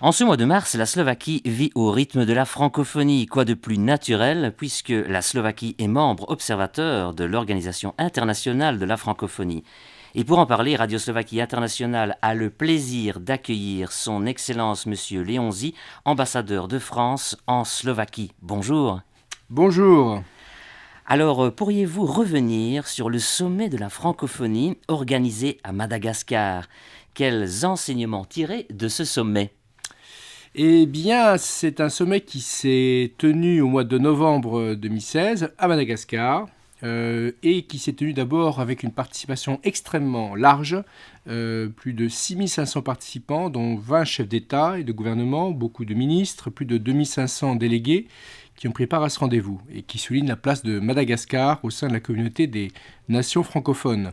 En ce mois de mars, la Slovaquie vit au rythme de la francophonie. Quoi de plus naturel puisque la Slovaquie est membre observateur de l'Organisation internationale de la francophonie. Et pour en parler, Radio Slovaquie Internationale a le plaisir d'accueillir son Excellence Monsieur Léonzi, ambassadeur de France en Slovaquie. Bonjour. Bonjour. Alors, pourriez-vous revenir sur le sommet de la francophonie organisé à Madagascar? Quels enseignements tirer de ce sommet? Eh bien, c'est un sommet qui s'est tenu au mois de novembre 2016 à Madagascar et qui s'est tenu d'abord avec une participation extrêmement large, plus de 6500 participants, dont 20 chefs d'État et de gouvernement, beaucoup de ministres, plus de 2500 délégués qui ont pris part à ce rendez-vous et qui souligne la place de Madagascar au sein de la communauté des nations francophones.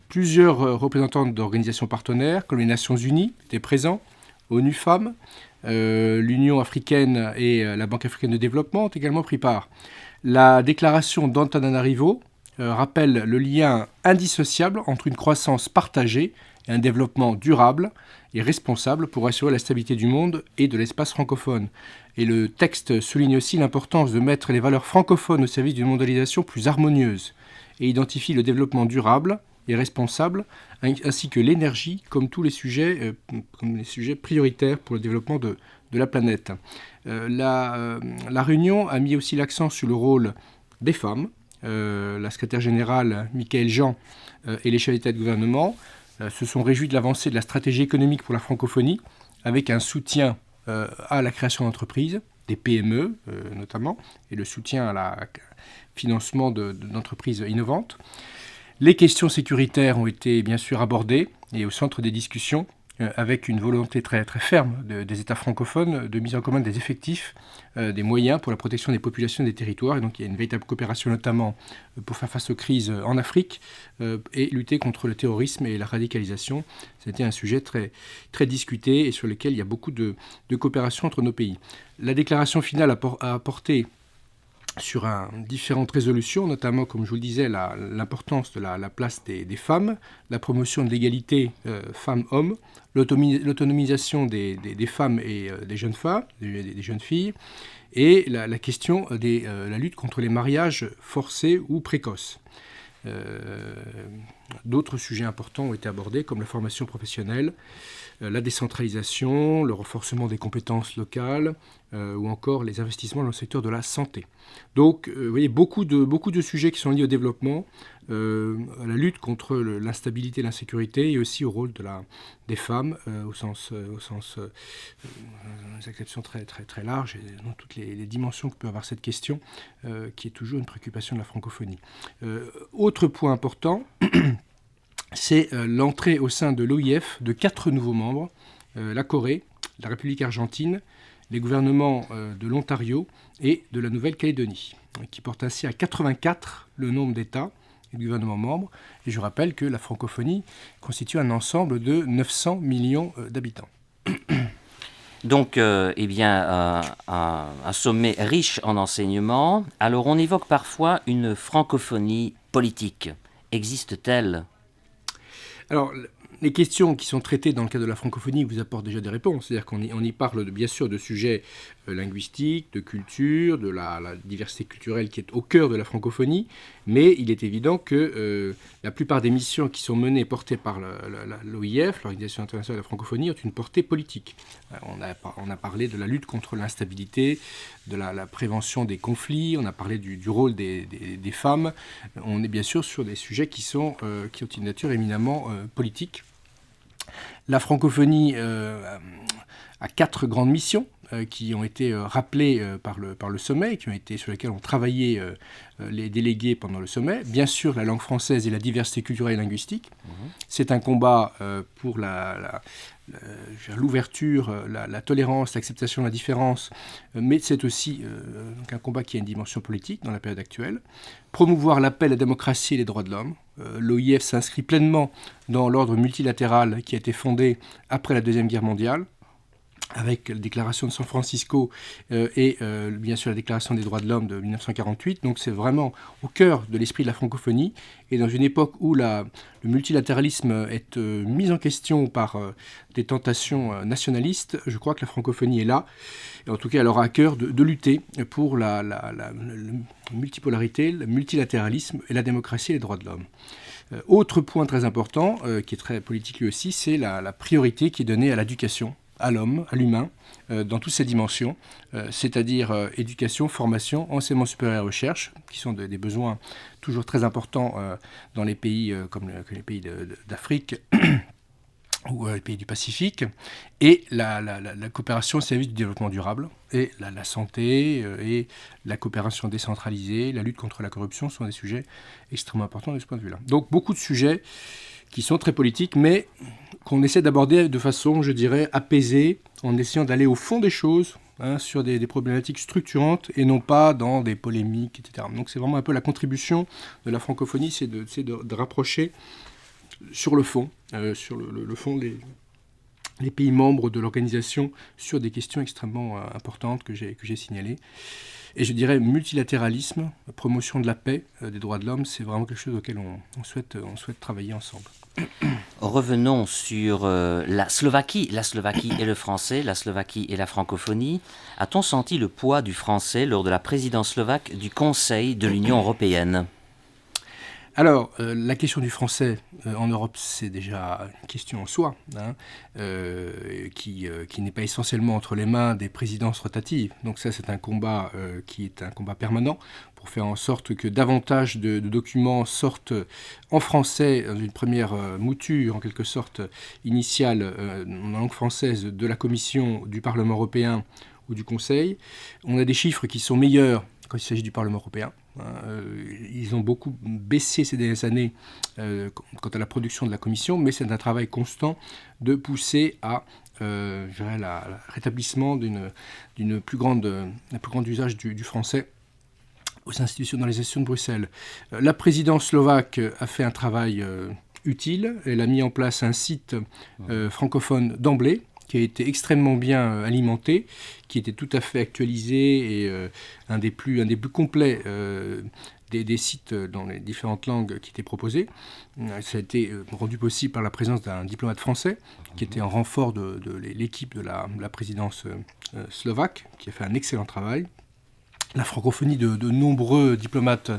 Plusieurs représentants d'organisations partenaires, comme les Nations Unies, étaient présents. ONU Femmes, l'Union africaine et la Banque africaine de développement ont également pris part. La déclaration d'Antananarivo rappelle le lien indissociable entre une croissance partagée et un développement durable et responsable pour assurer la stabilité du monde et de l'espace francophone. Et le texte souligne aussi l'importance de mettre les valeurs francophones au service d'une mondialisation plus harmonieuse et identifie le développement durable et responsable, ainsi que l'énergie comme tous les sujets, prioritaires pour le développement de la planète. La réunion a mis aussi l'accent sur le rôle des femmes. La secrétaire générale, Michaëlle Jean, et les chefs d'État et de gouvernement se sont réjouis de l'avancée de la stratégie économique pour la francophonie, avec un soutien à la création d'entreprises, des PME notamment, et le soutien à la financement d'entreprises innovantes. Les questions sécuritaires ont été bien sûr abordées et au centre des discussions, avec une volonté très, très ferme des États francophones de mise en commun des effectifs, des moyens pour la protection des populations et des territoires. Et donc il y a une véritable coopération notamment pour faire face aux crises en Afrique et lutter contre le terrorisme et la radicalisation. C'était un sujet très, très discuté et sur lequel il y a beaucoup de coopération entre nos pays. La déclaration finale a apporté sur différentes résolutions, notamment, comme je vous le disais, l'importance de la place des femmes, la promotion de l'égalité femmes-hommes, l'autonomisation des femmes et des jeunes femmes, des jeunes filles, et la question de la lutte contre les mariages forcés ou précoces. D'autres sujets importants ont été abordés, comme la formation professionnelle, la décentralisation, le renforcement des compétences locales ou encore les investissements dans le secteur de la santé. Donc, vous voyez, beaucoup de sujets qui sont liés au développement, à la lutte contre l'instabilité et l'insécurité et aussi au rôle des femmes au sens des acceptions très, très, très larges et dans toutes les dimensions que peut avoir cette question qui est toujours une préoccupation de la francophonie. Autre point important, c'est l'entrée au sein de l'OIF de 4 nouveaux membres, la Corée, la République argentine, les gouvernements de l'Ontario et de la Nouvelle-Calédonie, qui portent ainsi à 84 le nombre d'États et de gouvernements membres. Et je rappelle que la francophonie constitue un ensemble de 900 millions d'habitants. Donc, un sommet riche en enseignements. Alors, on évoque parfois une francophonie politique. Existe-t-elle ? Alors, les questions qui sont traitées dans le cadre de la francophonie vous apportent déjà des réponses. C'est-à-dire qu'on y parle bien sûr de sujets linguistiques, de culture, de la diversité culturelle qui est au cœur de la francophonie, mais il est évident que la plupart des missions qui sont menées et portées par l'OIF, l'Organisation internationale de la francophonie, ont une portée politique. On a parlé de la lutte contre l'instabilité, de la prévention des conflits, on a parlé du rôle des femmes. On est bien sûr sur des sujets qui ont une nature éminemment politique. La francophonie a 4 grandes missions qui ont été rappelées par le sommet, sur lesquelles ont travaillé les délégués pendant le sommet. Bien sûr, la langue française et la diversité culturelle et linguistique. C'est un combat pour l'ouverture, la tolérance, l'acceptation de la différence, mais c'est aussi un combat qui a une dimension politique dans la période actuelle. Promouvoir la paix, la démocratie et les droits de l'homme. L'OIF s'inscrit pleinement dans l'ordre multilatéral qui a été fondé après la Deuxième Guerre mondiale. avec la déclaration de San Francisco et bien sûr la déclaration des droits de l'homme de 1948. Donc c'est vraiment au cœur de l'esprit de la francophonie. Et dans une époque où le multilatéralisme est mis en question par des tentations nationalistes, je crois que la francophonie est là. Et en tout cas, elle aura à cœur de lutter pour la multipolarité, le multilatéralisme et la démocratie et les droits de l'homme. Autre point très important, qui est très politique lui aussi, c'est la priorité qui est donnée à l'éducation, à l'homme, à l'humain, dans toutes ses dimensions, c'est-à-dire éducation, formation, enseignement supérieur et recherche, qui sont des besoins toujours très importants dans les pays comme les pays d'Afrique ou les pays du Pacifique, et la coopération au service du développement durable, et la santé, et la coopération décentralisée, la lutte contre la corruption sont des sujets extrêmement importants de ce point de vue-là. Donc beaucoup de sujets qui sont très politiques, mais qu'on essaie d'aborder de façon, je dirais, apaisée, en essayant d'aller au fond des choses, sur des problématiques structurantes, et non pas dans des polémiques, etc. Donc c'est vraiment un peu la contribution de la francophonie, c'est de rapprocher sur le fond, sur le fond les pays membres de l'organisation sur des questions extrêmement importantes que j'ai signalées. Et je dirais multilatéralisme, promotion de la paix, des droits de l'homme, c'est vraiment quelque chose auquel on souhaite travailler ensemble. Revenons sur la Slovaquie et le français, la Slovaquie et la francophonie. A-t-on senti le poids du français lors de la présidence slovaque du Conseil de l'Union européenne ? Alors, la question du français en Europe, c'est déjà une question en soi, qui n'est pas essentiellement entre les mains des présidences rotatives. Donc ça, c'est un combat qui est un combat permanent pour faire en sorte que davantage de documents sortent en français, dans une première mouture, en quelque sorte, initiale, en langue française, de la Commission, du Parlement européen ou du Conseil. On a des chiffres qui sont meilleurs quand il s'agit du Parlement européen. Ils ont beaucoup baissé ces dernières années quant à la production de la Commission, mais c'est un travail constant de pousser à le rétablissement d'un plus grand usage du français aux institutions dans les institutions de Bruxelles. La présidence slovaque a fait un travail utile. Elle a mis en place un site francophone d'emblée, qui a été extrêmement bien alimenté, qui était tout à fait actualisé et un des plus complets des sites dans les différentes langues qui étaient proposés. Ça a été rendu possible par la présence d'un diplomate français qui était en renfort de l'équipe de la présidence slovaque, qui a fait un excellent travail. La francophonie de nombreux diplomates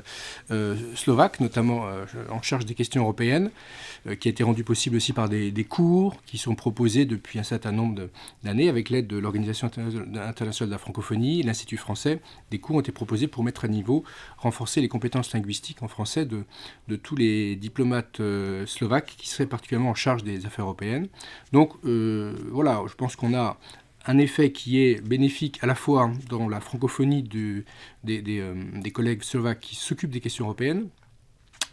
slovaques, notamment en charge des questions européennes, qui a été rendue possible aussi par des cours qui sont proposés depuis un certain nombre d'années avec l'aide de l'Organisation internationale de la francophonie et l'Institut français. Des cours ont été proposés pour mettre à niveau, renforcer les compétences linguistiques en français de tous les diplomates slovaques qui seraient particulièrement en charge des affaires européennes. Donc voilà, je pense qu'on a un effet qui est bénéfique à la fois dans la francophonie des collègues slovaques qui s'occupent des questions européennes.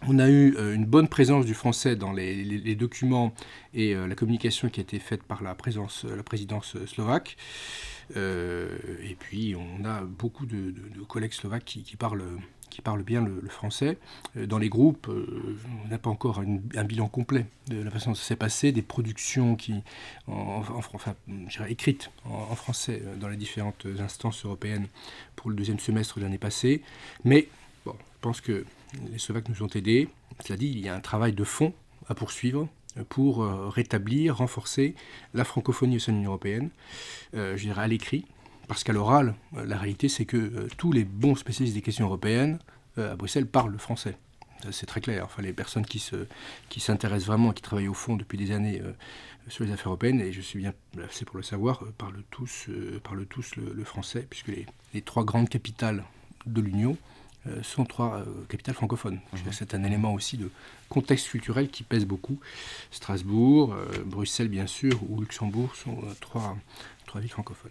On a eu une bonne présence du français dans les documents et la communication qui a été faite par la présidence slovaque. Et puis on a beaucoup de collègues slovaques qui parlent bien le français. Dans les groupes, on n'a pas encore un bilan complet de la façon dont ça s'est passé, des productions écrites en français dans les différentes instances européennes pour le deuxième semestre de l'année passée. Mais bon, je pense que les Slovaques nous ont aidés. Cela dit, il y a un travail de fond à poursuivre pour rétablir, renforcer la francophonie au sein de l'Union européenne, je dirais à l'écrit. Parce qu'à l'oral, la réalité, c'est que tous les bons spécialistes des questions européennes à Bruxelles parlent le français. C'est très clair. Enfin, les personnes qui s'intéressent vraiment, qui travaillent au fond depuis des années sur les affaires européennes, et je suis bien placé pour le savoir, parlent tous le français, puisque les trois grandes capitales de l'Union sont trois capitales francophones. C'est un élément aussi de contexte culturel qui pèse beaucoup. Strasbourg, Bruxelles, bien sûr, ou Luxembourg sont trois villes francophones.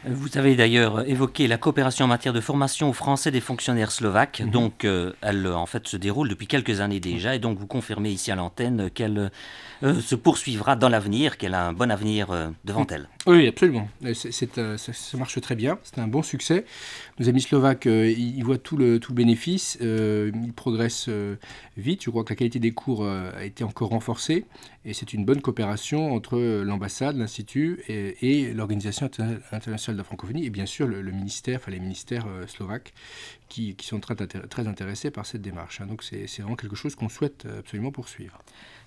Vous avez d'ailleurs évoqué la coopération en matière de formation au français des fonctionnaires slovaques. Donc, elle en fait se déroule depuis quelques années déjà, et donc vous confirmez ici à l'antenne qu'elle se poursuivra dans l'avenir, qu'elle a un bon avenir devant elle. Oui, absolument. Ça marche très bien. C'est un bon succès. Nos amis slovaques, ils voient tout le bénéfice. Ils progressent vite. Je crois que la qualité des cours a été encore renforcée. Et c'est une bonne coopération entre l'ambassade, l'Institut et et l'Organisation internationale de la francophonie, et bien sûr le ministère, les ministères slovaques qui sont très intéressés par cette démarche. Donc c'est vraiment quelque chose qu'on souhaite absolument poursuivre.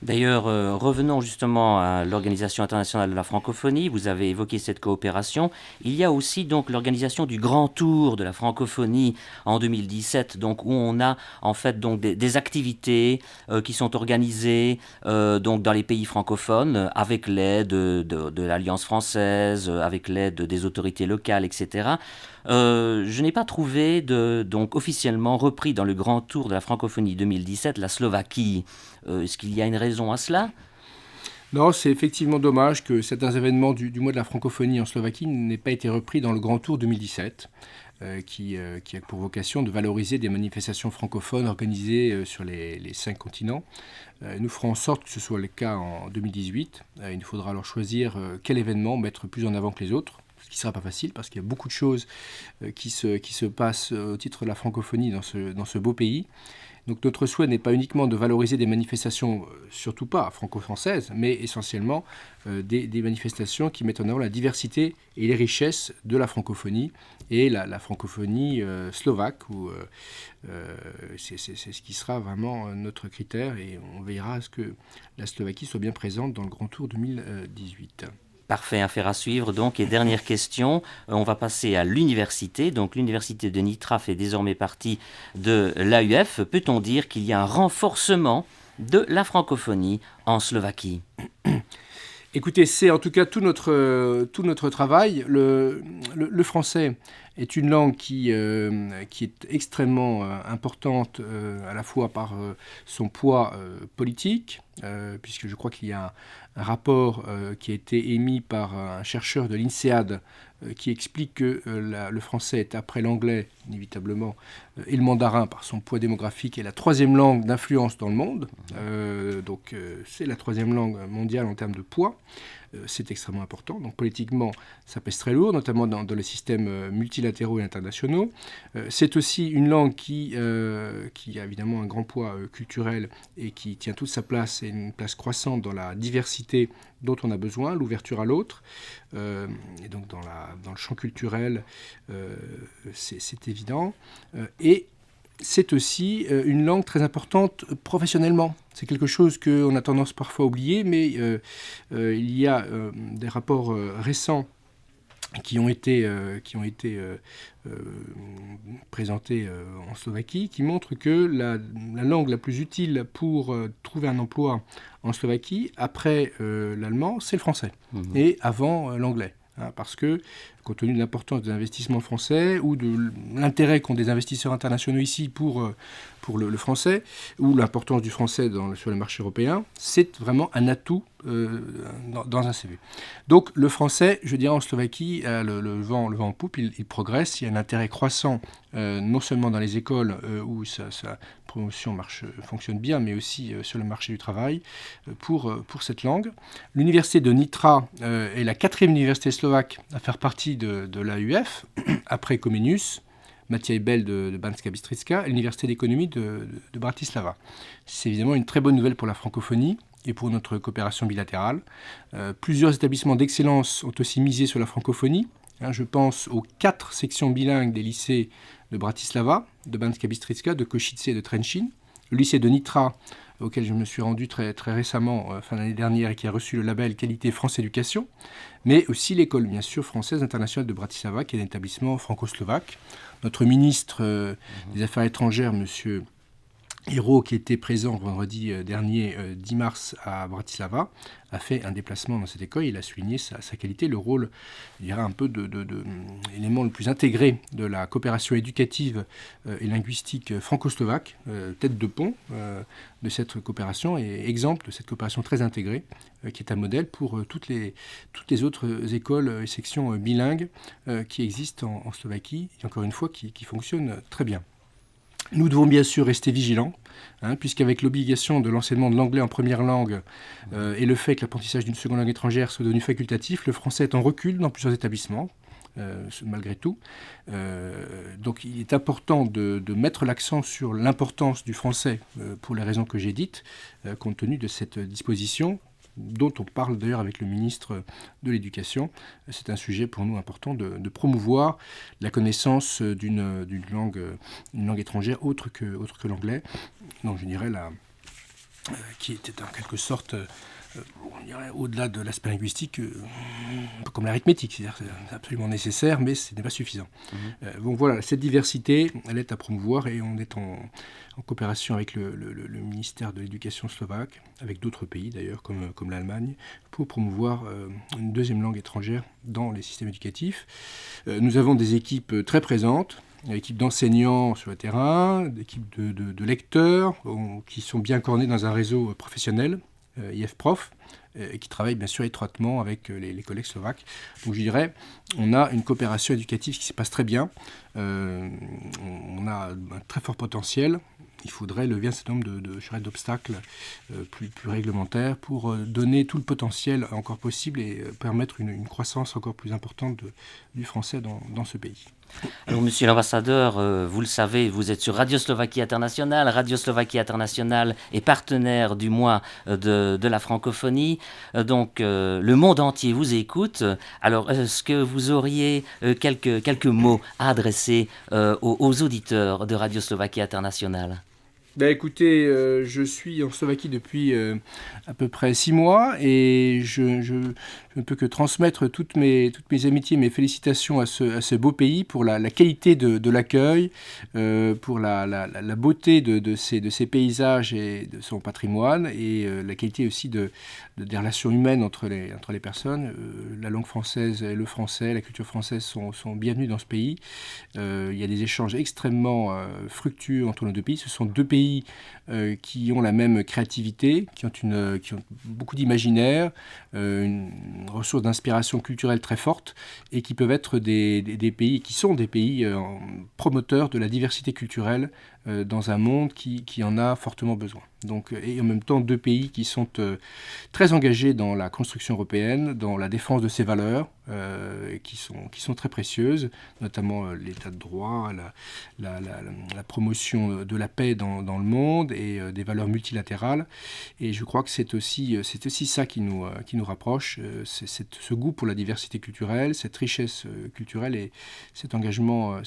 D'ailleurs, revenons justement à l'Organisation internationale de la francophonie. Vous avez évoqué cette coopération. Il y a aussi donc l'organisation du Grand Tour de la francophonie en 2017, donc où on a en fait donc des activités qui sont organisées donc dans les pays francophones avec l'aide de l'Alliance française, avec l'aide des autorités locales, etc. Je n'ai pas trouvé donc officiellement repris dans le Grand Tour de la francophonie 2017 la Slovaquie. Est-ce qu'il y a une raison à cela ? Non, c'est effectivement dommage que certains événements du mois de la francophonie en Slovaquie n'aient pas été repris dans le Grand Tour 2017, qui a pour vocation de valoriser des manifestations francophones organisées sur les 5 continents. Nous ferons en sorte que ce soit le cas en 2018. Il nous faudra alors choisir quel événement mettre plus en avant que les autres, ce qui ne sera pas facile parce qu'il y a beaucoup de choses qui se passent au titre de la francophonie dans ce beau pays. Donc notre souhait n'est pas uniquement de valoriser des manifestations, surtout pas franco-françaises, mais essentiellement des manifestations qui mettent en avant la diversité et les richesses de la francophonie et la francophonie slovaque, c'est ce qui sera vraiment notre critère, et on veillera à ce que la Slovaquie soit bien présente dans le Grand Tour 2018. Parfait, affaire à suivre donc. Et dernière question, on va passer à l'université. Donc l'université de Nitra fait désormais partie de l'AUF. Peut-on dire qu'il y a un renforcement de la francophonie en Slovaquie ? Écoutez, c'est en tout cas tout notre travail. Le français est une langue qui est extrêmement importante à la fois par son poids politique, puisque je crois qu'il y a un rapport qui a été émis par un chercheur de l'INSEAD qui explique que le français est, après l'anglais, inévitablement, et le mandarin, par son poids démographique, est la troisième langue d'influence dans le monde. Donc c'est la troisième langue mondiale en termes de poids. C'est extrêmement important. Donc politiquement, ça pèse très lourd, notamment dans les systèmes multilatéraux et internationaux. C'est aussi une langue qui a évidemment un grand poids culturel et qui tient toute sa place, et une place croissante dans la diversité dont on a besoin, l'ouverture à l'autre. Et donc dans le champ culturel, c'est évident. Et c'est aussi une langue très importante professionnellement. C'est quelque chose qu'on a tendance parfois à oublier, mais il y a des rapports récents qui ont été présentés en Slovaquie, qui montrent que la langue la plus utile pour trouver un emploi en Slovaquie, après l'allemand, c'est le français, et avant l'anglais. Parce que, compte tenu de l'importance des investissements français ou de l'intérêt qu'ont des investisseurs internationaux ici pour le français, ou l'importance du français sur le marché européen, c'est vraiment un atout dans un CV. Donc le français, je dirais en Slovaquie, a le vent en poupe, il progresse, il y a un intérêt croissant, non seulement dans les écoles où sa promotion fonctionne bien, mais aussi sur le marché du travail pour cette langue. L'université de Nitra est la 4e université slovaque à faire partie de l'AUF, après Comenius, Matěj Bell de Banská Bystrica et l'université d'économie de Bratislava. C'est évidemment une très bonne nouvelle pour la francophonie et pour notre coopération bilatérale. Plusieurs établissements d'excellence ont aussi misé sur la francophonie. Je pense aux 4 sections bilingues des lycées de Bratislava, de Banská Bystrica, de Košice et de Trenčín. Le lycée de Nitra, auquel je me suis rendu très, très récemment, fin d'année dernière, et qui a reçu le label Qualité France Éducation, mais aussi l'école, bien sûr, française internationale de Bratislava, qui est un établissement franco-slovaque. Notre ministre des Affaires étrangères, M. Hiro, qui était présent vendredi dernier, 10 mars, à Bratislava, a fait un déplacement dans cette école. Il a souligné sa qualité, le rôle, il y aura un peu l'élément le plus intégré de la coopération éducative et linguistique franco-slovaque, tête de pont de cette coopération et exemple de cette coopération très intégrée, qui est un modèle pour toutes les autres écoles et sections bilingues qui existent en Slovaquie, et encore une fois qui fonctionnent très bien. Nous devons bien sûr rester vigilants, puisqu'avec l'obligation de l'enseignement de l'anglais en première langue et le fait que l'apprentissage d'une seconde langue étrangère soit devenu facultatif, le français est en recul dans plusieurs établissements, malgré tout. Donc il est important de mettre l'accent sur l'importance du français pour les raisons que j'ai dites, compte tenu de cette disposition dont on parle d'ailleurs avec le ministre de l'Éducation. C'est un sujet pour nous important de promouvoir la connaissance d'une langue, une langue étrangère autre que l'anglais. Donc je dirais qui était en quelque sorte, on dirait, au-delà de l'aspect linguistique, un peu comme l'arithmétique, c'est-à-dire c'est absolument nécessaire, mais ce n'est pas suffisant. Donc voilà, cette diversité, elle est à promouvoir et on est en coopération avec le ministère de l'Éducation slovaque, avec d'autres pays d'ailleurs, comme l'Allemagne, pour promouvoir une deuxième langue étrangère dans les systèmes éducatifs. Nous avons des équipes très présentes, équipes d'enseignants sur le terrain, d'équipes de lecteurs qui sont bien coordonnés dans un réseau professionnel, IFProf, et qui travaillent bien sûr étroitement avec les collègues slovaques. Donc je dirais, on a une coopération éducative qui se passe très bien. On a un très fort potentiel. Il faudrait lever un certain nombre d'obstacles plus réglementaires pour donner tout le potentiel encore possible et permettre une croissance encore plus importante du français dans ce pays. Alors, monsieur l'ambassadeur, vous le savez, vous êtes sur Radio Slovaquie Internationale. Radio Slovaquie Internationale est partenaire du mois de la francophonie. Donc, le monde entier vous écoute. Alors, est-ce que vous auriez quelques mots à adresser aux auditeurs de Radio Slovaquie Internationale ? Écoutez, je suis en Slovaquie depuis à peu près 6 mois et je ne peux que transmettre toutes mes amitiés, mes félicitations à ce beau pays pour la qualité de l'accueil, pour la beauté de ses paysages et de son patrimoine et la qualité aussi des relations humaines entre les personnes. La langue française et le français, la culture française sont bienvenus dans ce pays. Il y a des échanges extrêmement fructueux entre nos deux pays. Ce sont deux pays qui ont la même créativité, qui ont beaucoup d'imaginaire, une ressource d'inspiration culturelle très forte et qui peuvent être des pays, qui sont des pays promoteurs de la diversité culturelle dans un monde qui en a fortement besoin. Donc, et en même temps, deux pays qui sont très engagés dans la construction européenne, dans la défense de ses valeurs, qui sont très précieuses, notamment l'état de droit, la promotion de la paix dans le monde et des valeurs multilatérales. Et je crois que c'est aussi ça qui nous rapproche, c'est ce goût pour la diversité culturelle, cette richesse culturelle et cet engagement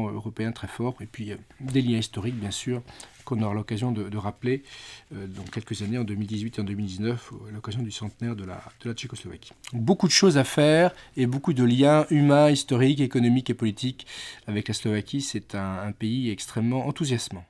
européen très fort. Et puis des liens historiques, bien sûr, qu'on aura l'occasion de rappeler dans quelques années, en 2018 et en 2019, à l'occasion du centenaire de la Tchécoslovaquie. Beaucoup de choses à faire et beaucoup de liens humains, historiques, économiques et politiques avec la Slovaquie. C'est un pays extrêmement enthousiasmant.